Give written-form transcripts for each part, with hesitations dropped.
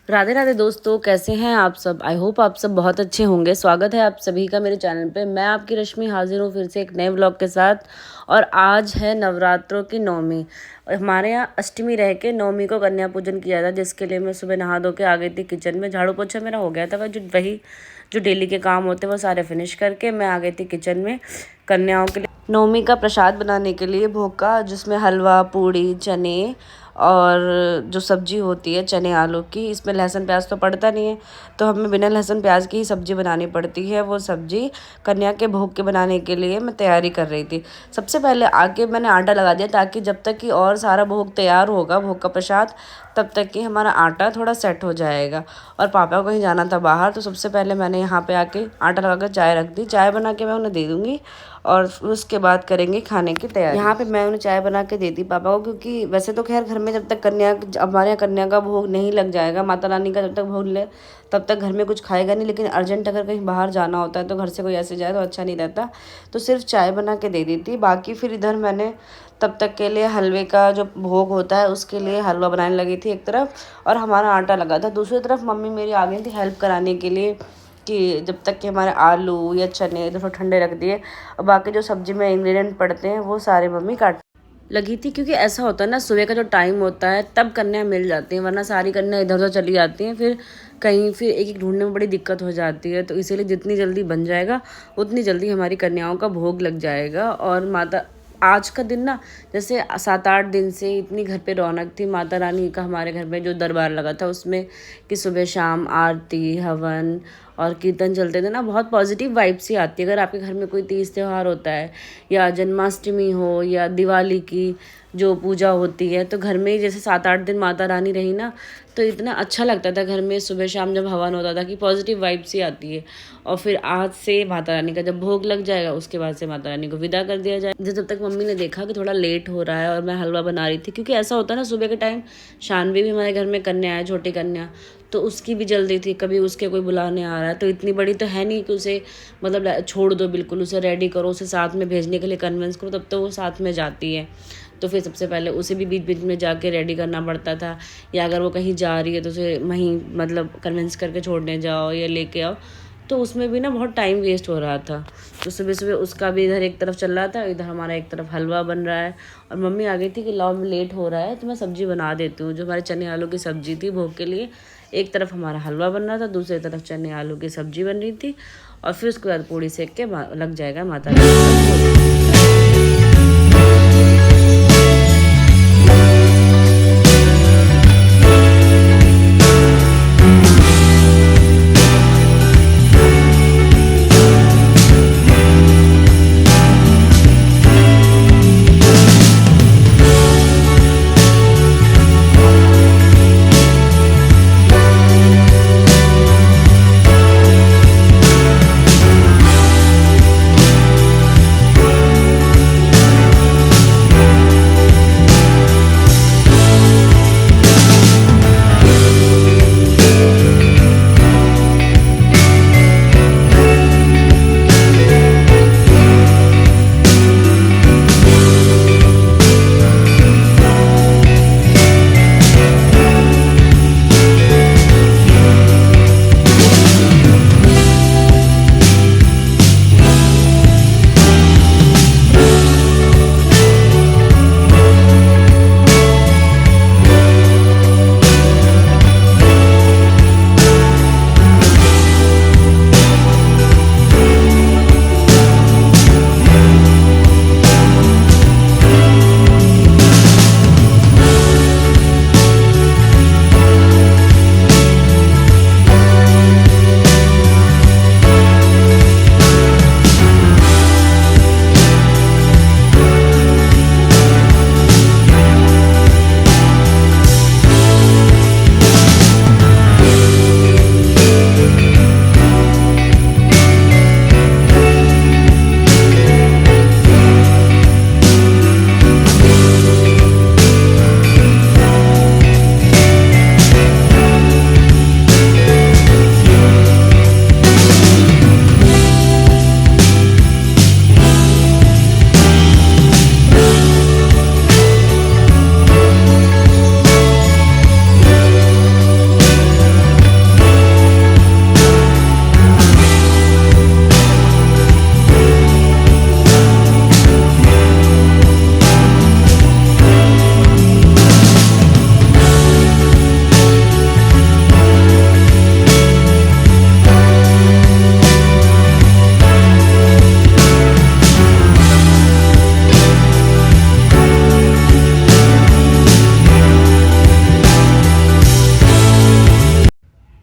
राधे राधे दोस्तों, कैसे हैं आप सब। आई होप आप सब बहुत अच्छे होंगे। स्वागत है आप सभी का मेरे चैनल पे। मैं आपकी रश्मि हाजिर हूँ फिर से एक नए व्लॉग के साथ। और आज है नवरात्रों की नौमी और हमारे यहाँ अष्टमी रह के नौमी को कन्या पूजन किया था, जिसके लिए मैं सुबह नहा धो के आ गई थी किचन में। झाड़ू पोछा मेरा हो गया था, वही जो डेली के काम होते हैं वो सारे फिनिश करके मैं आ गई थी किचन में कन्याओं के लिए नौमी का प्रसाद बनाने के लिए भोग का, जिसमें हलवा, पूड़ी, चने और जो सब्जी होती है चने आलू की। इसमें लहसुन प्याज तो पड़ता नहीं है, तो हमें बिना लहसुन प्याज की ही सब्जी बनानी पड़ती है। वो सब्जी कन्या के भोग के बनाने के लिए मैं तैयारी कर रही थी। सबसे पहले आके मैंने आटा लगा दिया, ताकि जब तक कि और सारा भोग तैयार होगा, भोग का प्रसाद, तब तक कि हमारा आटा थोड़ा सेट हो जाएगा। और पापा को कहीं जाना था बाहर, तो सबसे पहले मैंने यहाँ पे आके आटा लगा कर चाय रख दी। चाय बना के मैं उन्हें दे दूँगी और उसके बाद करेंगे खाने की तैयारी। यहाँ पे मैं उन्हें चाय बना के देती पापा को, क्योंकि वैसे तो खैर घर में जब तक हमारे यहाँ कन्या का भोग नहीं लग जाएगा, माता रानी का जब तक भोग ले तब तक घर में कुछ खाएगा नहीं। लेकिन अर्जेंट अगर कहीं बाहर जाना होता है तो घर से कोई ऐसे जाए तो अच्छा नहीं रहता, तो सिर्फ चाय बना के दे दी थी। बाकी फिर इधर मैंने तब तक के लिए हलवे का जो भोग होता है उसके लिए हलवा बनाने लगी थी एक तरफ, और हमारा आटा लगा था दूसरी तरफ। मम्मी मेरी आ गई थी हेल्प कराने के लिए, कि जब तक कि हमारे आलू या चने इधर ठंडे रख दिए, और बाकी जो सब्जी में इंग्रेडिएंट पड़ते हैं वो सारे मम्मी काट लगी थी। क्योंकि ऐसा होता है ना, सुबह का जो टाइम होता है तब कन्या मिल जाती हैं, वरना सारी कन्या इधर उधर चली जाती हैं, फिर एक एक ढूंढने में बड़ी दिक्कत हो जाती है। तो इसीलिए जितनी जल्दी बन जाएगा उतनी जल्दी हमारी कन्याओं का भोग लग जाएगा। और माता आज का दिन ना, जैसे 7-8 दिन से इतनी घर पे रौनक थी माता रानी का, हमारे घर में जो दरबार लगा था उसमें, कि सुबह शाम आरती, हवन और कीर्तन चलते थे ना, बहुत पॉजिटिव वाइब्स सी आती है। अगर आपके घर में कोई तीज त्यौहार होता है या जन्माष्टमी हो या दिवाली की जो पूजा होती है, तो घर में ही जैसे 7-8 दिन माता रानी रही ना, तो इतना अच्छा लगता था घर में सुबह शाम जब हवन होता था, कि पॉजिटिव वाइब्स ही आती है। और फिर आज से माता रानी का जब भोग लग जाएगा, उसके बाद से माता रानी को विदा कर दिया जाए। जब तक मम्मी ने देखा कि थोड़ा लेट हो रहा है और मैं हलवा बना रही थी, क्योंकि ऐसा होता है ना सुबह के टाइम, शानवी भी हमारे घर में कन्या है, छोटी कन्या, तो उसकी भी जल्दी थी, कभी उसके कोई बुलाने आ रहा है, तो इतनी बड़ी तो है नहीं कि उसे मतलब छोड़ दो बिल्कुल, उसे रेडी करो, उसे साथ में भेजने के लिए कन्विंस करो, तब तो वो साथ में जाती है। तो फिर सबसे पहले उसे भी बीच बीच में जाके रेडी करना पड़ता था, या अगर वो कहीं जा रही है तो उसे वहीं मतलब कन्विंस करके छोड़ने जाओ या लेके आओ, तो उसमें भी ना बहुत टाइम वेस्ट हो रहा था। तो सुबह सुबह उसका भी इधर एक तरफ चल रहा था, इधर हमारा एक तरफ हलवा बन रहा है। और मम्मी आ गई थी कि लाओ लेट हो रहा है तो मैं सब्ज़ी बना देती हूँ। जो हमारे चने आलू की सब्ज़ी थी भोग के लिए, एक तरफ हमारा हलवा बन रहा था, दूसरी तरफ चने आलू की सब्ज़ी बन रही थी, और फिर उसके बाद पूड़ी सेक के लग जाएगा माता रानी का भोग।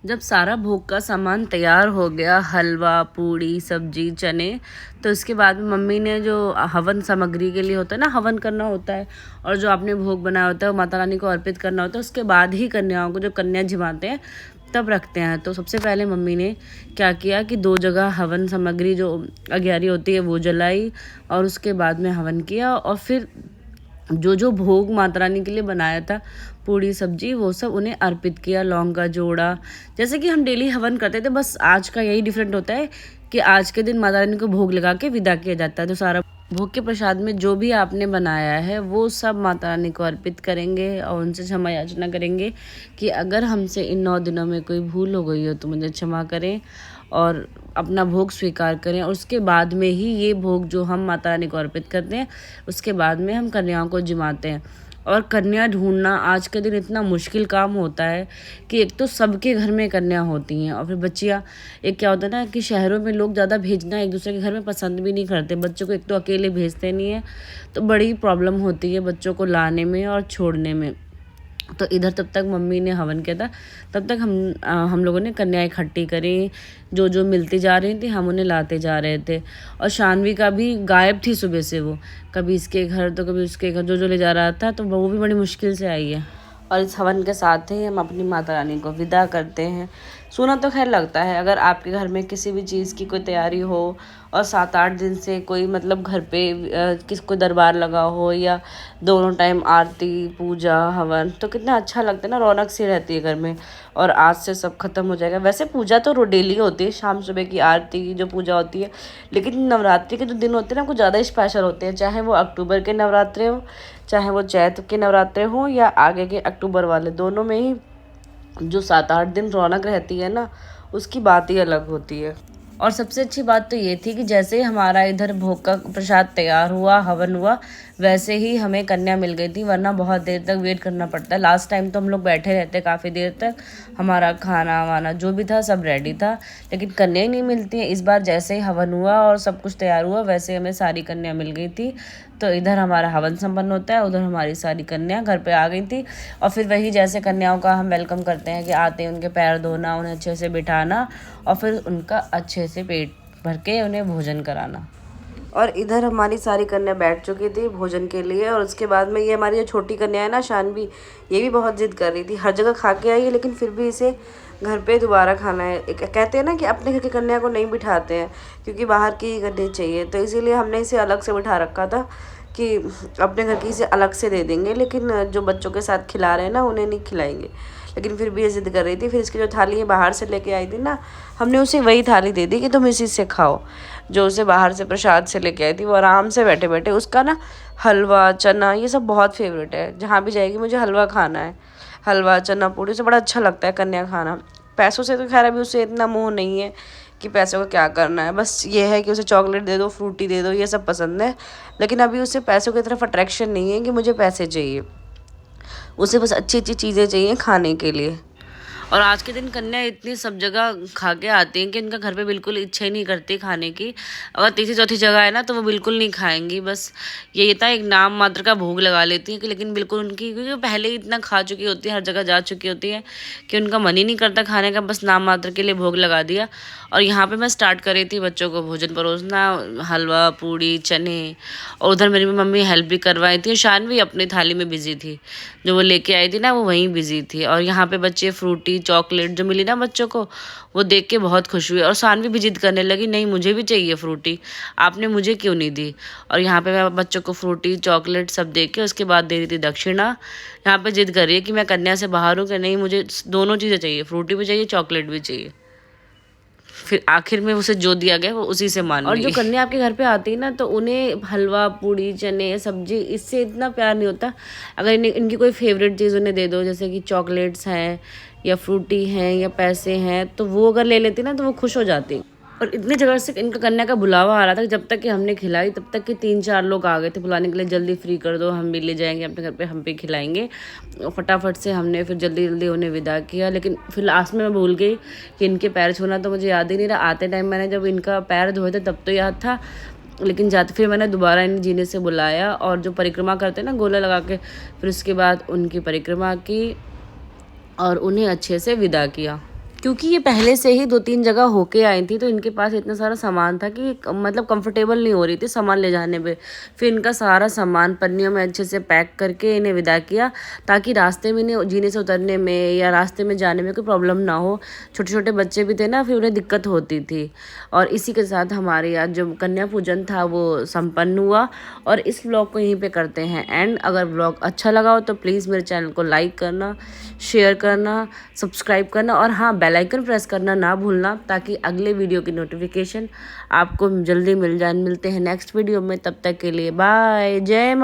जब सारा भोग का सामान तैयार हो गया, हलवा, पूड़ी, सब्जी, चने, तो उसके बाद में मम्मी ने जो हवन सामग्री के लिए होता है ना, हवन करना होता है और जो आपने भोग बनाया होता है वो माता रानी को अर्पित करना होता है, उसके बाद ही कन्याओं को, जो कन्या जिमाते हैं तब रखते हैं। तो सबसे पहले मम्मी ने क्या किया कि 2 जगह हवन सामग्री जो अग्यारी होती है वो जलाई और उसके बाद में हवन किया, और फिर जो भोग माता रानी के लिए बनाया था, पूड़ी सब्जी, वो सब उन्हें अर्पित किया। लौंग का जोड़ा, जैसे कि हम डेली हवन करते थे, बस आज का यही डिफरेंट होता है कि आज के दिन माता रानी को भोग लगा के विदा किया जाता है। तो सारा भोग के प्रसाद में जो भी आपने बनाया है वो सब माता रानी को अर्पित करेंगे और उनसे क्षमा याचना करेंगे कि अगर हमसे इन 9 दिनों में कोई भूल हो गई हो तो मुझे क्षमा करें और अपना भोग स्वीकार करें। और उसके बाद में ही ये भोग जो हम माता रानी को अर्पित करते हैं, उसके बाद में हम कन्याओं को जिमाते हैं। और कन्या ढूंढना आज के दिन इतना मुश्किल काम होता है कि एक तो सबके घर में कन्या होती हैं और फिर बच्चियाँ, एक क्या होता है ना कि शहरों में लोग ज़्यादा भेजना एक दूसरे के घर में पसंद भी नहीं करते, बच्चों को एक तो अकेले भेजते नहीं हैं, तो बड़ी प्रॉब्लम होती है बच्चों को लाने में और छोड़ने में। तो इधर तब तक मम्मी ने हवन किया था, तब तक हम लोगों ने कन्या इकट्ठी करी, जो जो मिलती जा रही थी हम उन्हें लाते जा रहे थे। और शानवी का भी गायब थी सुबह से, वो कभी इसके घर तो कभी उसके घर, जो जो ले जा रहा था, तो वो भी बड़ी मुश्किल से आई है। और इस हवन के साथ ही हम अपनी माता रानी को विदा करते हैं। सुना तो खैर लगता है, अगर आपके घर में किसी भी चीज़ की कोई तैयारी हो और 7-8 दिन से कोई मतलब घर पे कोई दरबार लगा हो या दोनों टाइम आरती पूजा हवन, तो कितना अच्छा लगता है ना, रौनक सी रहती है घर में। और आज से सब खत्म हो जाएगा। वैसे पूजा तो डेली होती है, शाम सुबह की आरती की जो पूजा होती है, लेकिन नवरात्रि के जो दिन होते हैं ना कुछ ज़्यादा स्पेशल होते हैं, चाहे वो अक्टूबर के नवरात्रे हो, चाहे वो चैत्र के नवरात्रे हो या आगे के अक्टूबर वाले, दोनों में ही जो 7-8 दिन रौनक रहती है ना, उसकी बात ही अलग होती है। और सबसे अच्छी बात तो ये थी कि जैसे ही हमारा इधर भोग का प्रसाद तैयार हुआ, हवन हुआ, वैसे ही हमें कन्या मिल गई थी, वरना बहुत देर तक वेट करना पड़ता है। लास्ट टाइम तो हम लोग बैठे रहते काफ़ी देर तक, हमारा खाना वाना जो भी था सब रेडी था, लेकिन कन्या ही नहीं मिलती है। इस बार जैसे ही हवन हुआ और सब कुछ तैयार हुआ, वैसे हमें सारी कन्या मिल गई थी। तो इधर हमारा हवन संपन्न होता है, उधर हमारी सारी कन्या घर पे आ गई थी। और फिर वही जैसे कन्याओं का हम वेलकम करते हैं कि आते हैं उनके पैर धोना, उन्हें अच्छे से बिठाना और फिर उनका अच्छे से पेट भर के उन्हें भोजन कराना। और इधर हमारी सारी कन्या बैठ चुकी थी भोजन के लिए। और उसके बाद में ये हमारी जो छोटी कन्या है ना शानवी, ये भी बहुत जिद कर रही थी, हर जगह खा के आई है लेकिन फिर भी इसे घर पे दोबारा खाना है। कहते हैं ना कि अपने घर की कन्या को नहीं बिठाते हैं क्योंकि बाहर की ही करनी चाहिए, तो इसीलिए हमने इसे अलग से बिठा रखा था कि अपने घर की इसे अलग से दे देंगे, लेकिन जो बच्चों के साथ खिला रहे हैं ना उन्हें नहीं खिलाएंगे। लेकिन फिर भी ये ज़िद कर रही थी। फिर इसकी जो थाली है बाहर से लेके आई थी ना, हमने उसे वही थाली दे दी कि तुम इसी से खाओ, जो उसे बाहर से प्रसाद से लेके आई थी। वो आराम से बैठे बैठे उसका ना हलवा चना ये सब बहुत फेवरेट है, जहाँ भी जाएगी मुझे हलवा खाना है, हलवा चना पूड़ी से बड़ा अच्छा लगता है कन्या खाना। पैसों से तो खैर अभी उसे इतना मोह नहीं है कि पैसों का क्या करना है, बस ये है कि उसे चॉकलेट दे दो, फ्रूटी दे दो, ये सब पसंद है। लेकिन अभी उसे पैसों की तरफ अट्रैक्शन नहीं है कि मुझे पैसे चाहिए, उसे बस अच्छी अच्छी चीज़ें चाहिए खाने के लिए। और आज के दिन कन्या इतनी सब जगह खा के आती हैं कि इनका घर पे बिल्कुल इच्छा ही नहीं करती खाने की। अगर तीसरी चौथी जगह है ना तो वो बिल्कुल नहीं खाएंगी, बस ये था एक नाम मात्र का भोग लगा लेती हैं कि, लेकिन बिल्कुल उनकी, क्योंकि वो पहले ही इतना खा चुकी होती है, हर जगह जा चुकी होती है कि उनका मन ही नहीं करता खाने का, बस नाम मात्र के लिए भोग लगा दिया। और यहाँ पे मैं स्टार्ट कर रही थी बच्चों को भोजन परोसना, हलवा पूड़ी चने, और उधर मेरी मम्मी हेल्प भी करवाई थी। शानवी अपनी थाली में बिजी थी, जो वो लेके आई थी ना वो वहीं बिजी थी। और यहाँ पे बच्चे फ्रूटी चॉकलेट जो मिली ना बच्चों को, वो देख के बहुत खुश हुई। और शानवी भी जिद करने लगी, नहीं मुझे भी चाहिए फ्रूटी, आपने मुझे क्यों नहीं दी। और यहाँ पे मैं बच्चों को फ्रूटी चॉकलेट सब दे के उसके बाद दे रही थी दक्षिणा। यहाँ पे जिद कर रही है कि मैं कन्या से बाहर हूँ कि नहीं, मुझे दोनों चीज़ें चाहिए, फ्रूटी भी चाहिए चॉकलेट भी चाहिए। फिर आखिर में उसे जो दिया गया वो उसी से मान गई। और जो कन्या आपके घर पे आती है ना, तो उन्हें हलवा पूड़ी चने सब्जी इससे इतना प्यार नहीं होता। अगर इनकी कोई फेवरेट चीज़ उन्हें दे दो, जैसे कि चॉकलेट्स हैं या फ्रूटी हैं या पैसे हैं, तो वो अगर ले लेती ना तो वो खुश हो जाती। और इतनी जगह से इनका कन्या का बुलावा आ रहा था कि जब तक कि हमने खिलाई तब तक कि 3-4 लोग आ गए थे बुलाने के लिए, जल्दी फ्री कर दो, हम भी ले जाएंगे अपने घर पे, हम भी खिलाएंगे। फटाफट से हमने फिर जल्दी जल्दी उन्हें विदा किया। लेकिन फिर लास्ट में मैं भूल गई कि इनके पैर छूना, तो मुझे याद ही नहीं रहा। आते टाइम मैंने जब इनका पैर धोए थे तब तो याद था, लेकिन जाते फिर मैंने दोबारा इन्हें जीने से बुलाया और जो परिक्रमा करते हैं ना गोला लगा के, फिर उसके बाद उनकी परिक्रमा की और उन्हें अच्छे से विदा किया। क्योंकि ये पहले से ही 2-3 जगह होके आई थी, तो इनके पास इतना सारा सामान था कि मतलब कंफर्टेबल नहीं हो रही थी सामान ले जाने पे। फिर इनका सारा सामान पन्नियों में अच्छे से पैक करके इन्हें विदा किया, ताकि रास्ते में इन्हें जीने से उतरने में या रास्ते में जाने में कोई प्रॉब्लम ना हो। छोटे छोटे बच्चे भी थे ना, फिर उन्हें दिक्कत होती थी। और इसी के साथ हमारे आज जो कन्या पूजन था वो संपन्न हुआ, और इस व्लॉग को यहीं पे करते हैं एंड। अगर व्लॉग अच्छा लगा हो तो प्लीज़ मेरे चैनल को लाइक करना, शेयर करना, सब्सक्राइब करना, और हाँ, बेल आइकन प्रेस करना ना भूलना, ताकि अगले वीडियो की नोटिफिकेशन आपको जल्दी मिल जाए। मिलते हैं नेक्स्ट वीडियो में, तब तक के लिए बाय। जय माँ।